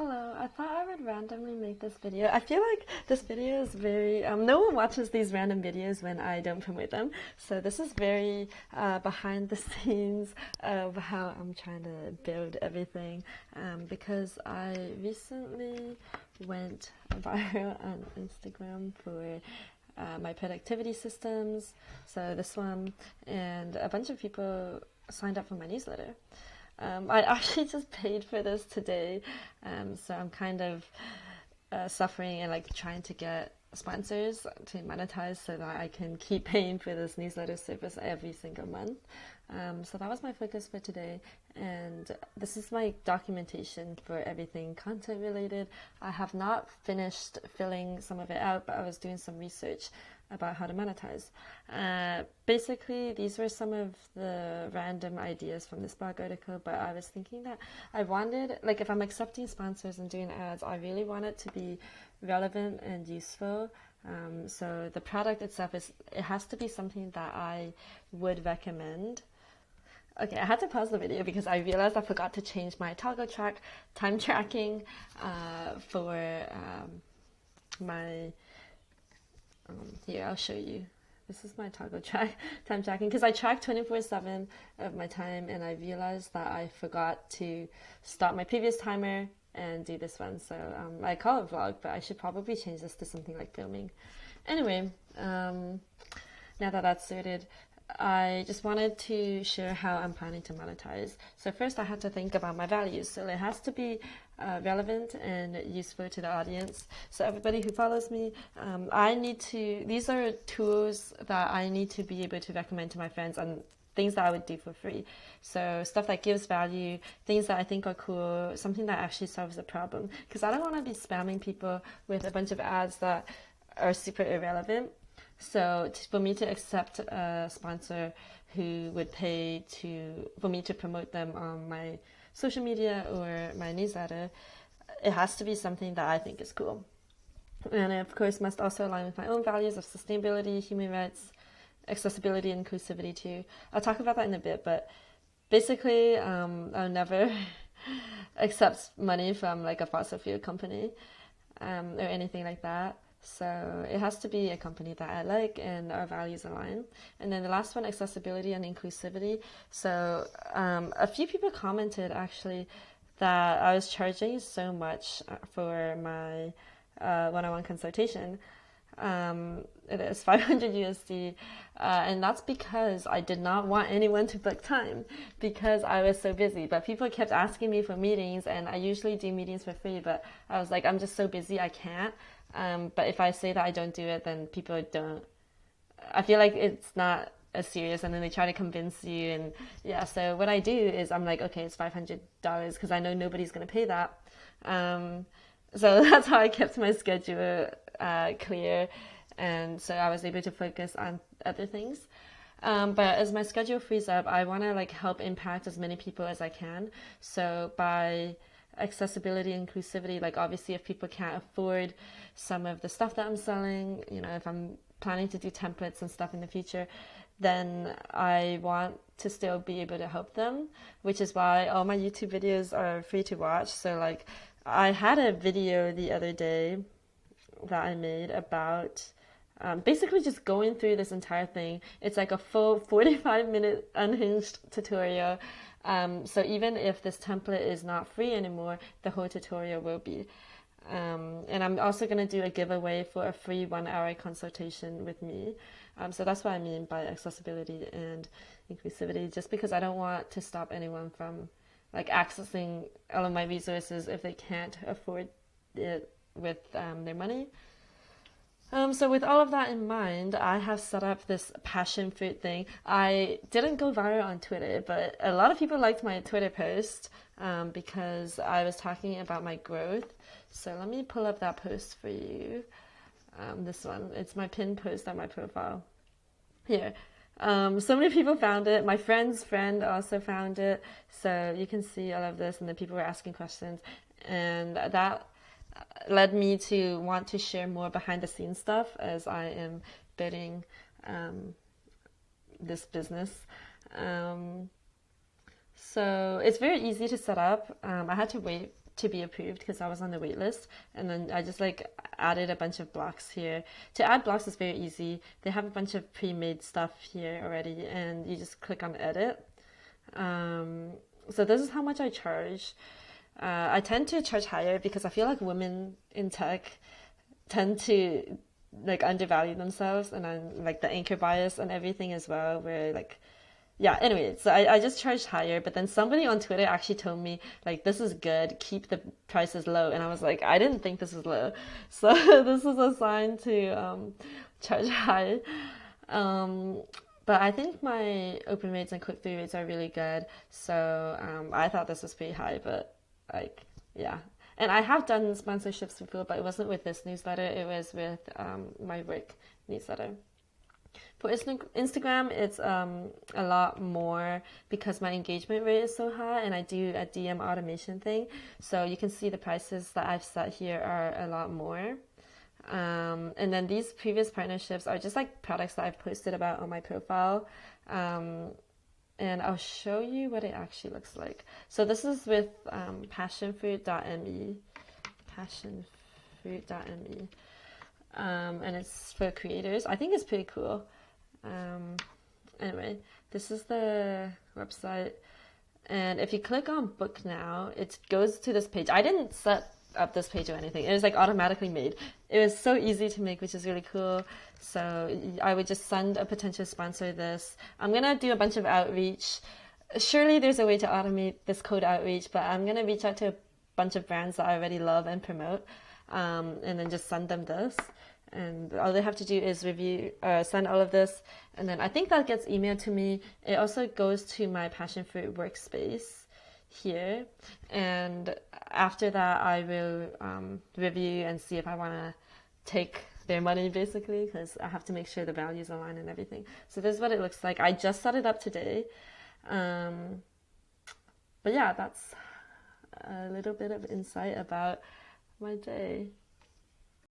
Hello, I thought I would randomly make this video. I feel like this video is very, no one watches these random videos when I don't promote them. So this is very behind the scenes of how I'm trying to build everything because I recently went viral on Instagram for my productivity systems, so this one, and a bunch of people signed up for my newsletter. I actually just paid for this today, so I'm kind of suffering and like trying to get sponsors to monetize so that I can keep paying for this newsletter service every single month. So that was my focus for today, and this is my documentation for everything content related. I have not finished filling some of it out, but I was doing some research about how to monetize. Basically, these were some of the random ideas from this blog article, but I was thinking that I wanted, like, if I'm accepting sponsors and doing ads, I really want it to be relevant and useful. So the product itself it has to be something that I would recommend. Okay, I had to pause the video because I realized I forgot to change my toggle track time tracking for my here, I'll show you. This is my toggle track time tracking because I track 24/7 of my time, and I realized that I forgot to stop my previous timer and do this one. So I call it vlog, but I should probably change this to something like filming. Anyway, now that that's sorted, I just wanted to share how I'm planning to monetize. So first I had to think about my values. So it has to be relevant and useful to the audience. So everybody who follows me, these are tools that I need to be able to recommend to my friends on things that I would do for free. So stuff that gives value, things that I think are cool, something that actually solves a problem. Because I don't want to be spamming people with a bunch of ads that are super irrelevant. So for me to accept a sponsor who would pay for me to promote them on my social media or my newsletter, it has to be something that I think is cool. And it, of course, must also align with my own values of sustainability, human rights, accessibility, and inclusivity too. I'll talk about that in a bit, but basically, I'll never accept money from like a fossil fuel company or anything like that. So it has to be a company that I like and our values align. And then the last one, accessibility and inclusivity. So a few people commented actually that I was charging so much for my one-on-one consultation. It is 500 USD, and that's because I did not want anyone to book time because I was so busy. But people kept asking me for meetings, and I usually do meetings for free, but I was like, I'm just so busy, I can't. But if I say that I don't do it, then people don't. I feel like it's not as serious, and then they try to convince you. And yeah, so what I do is I'm like, okay, it's $500 because I know nobody's going to pay that. So that's how I kept my schedule clear, and so I was able to focus on other things. But as my schedule frees up, I want to like help impact as many people as I can. So by accessibility and inclusivity, like obviously if people can't afford some of the stuff that I'm selling, if I'm planning to do templates and stuff in the future, then I want to still be able to help them, which is why all my YouTube videos are free to watch. So like I had a video the other day that I made about basically just going through this entire thing. It's like a full 45-minute unhinged tutorial. So even if this template is not free anymore, the whole tutorial will be. And I'm also going to do a giveaway for a free 1-hour consultation with me. So that's what I mean by accessibility and inclusivity, just because I don't want to stop anyone from like accessing all of my resources if they can't afford it with their money. So with all of that in mind, I have set up this Passionfroot thing. I didn't go viral on Twitter, but a lot of people liked my Twitter post because I was talking about my growth. So let me pull up that post for you. This one, it's my pinned post on my profile. Here. So many people found it. My friend's friend also found it. So you can see all of this, and then people were asking questions. And that led me to want to share more behind the scenes stuff as I am building this business. So it's very easy to set up. I had to wait to be approved because I was on the wait list. And then I just like added a bunch of blocks here. To add blocks is very easy. They have a bunch of pre-made stuff here already, and you just click on edit. So this is how much I charge. I tend to charge higher because I feel like women in tech tend to like undervalue themselves, and then like the anchor bias and everything as well, where like yeah, anyway, so I just charged higher, but then somebody on Twitter actually told me, like, this is good, keep the prices low. And I was like, I didn't think this was low. So this is a sign to charge high. But I think my open rates and click-through rates are really good. So I thought this was pretty high, but like, yeah. And I have done sponsorships before, but it wasn't with this newsletter. It was with my work newsletter. For Instagram, it's a lot more because my engagement rate is so high, and I do a DM automation thing. So you can see the prices that I've set here are a lot more. And then these previous partnerships are just like products that I've posted about on my profile. And I'll show you what it actually looks like. So this is with passionfroot.me. Passionfroot.me. And it's for creators. I think it's pretty cool. Anyway, this is the website, and if you click on book now, it goes to this page. I didn't set up this page or anything. It was like automatically made. It was so easy to make, which is really cool. So I would just send a potential sponsor this. I'm gonna do a bunch of outreach. Surely there's a way to automate this code outreach, but I'm gonna reach out to a bunch of brands that I already love and promote, and then just send them this. And all they have to do is send all of this, and then I think that gets emailed to me. It also goes to my Passionfruit workspace here, and after that I will review and see if I want to take their money, basically, because I have to make sure the values align and everything. So this is what it looks like. I just set it up today, but yeah, that's a little bit of insight about my day.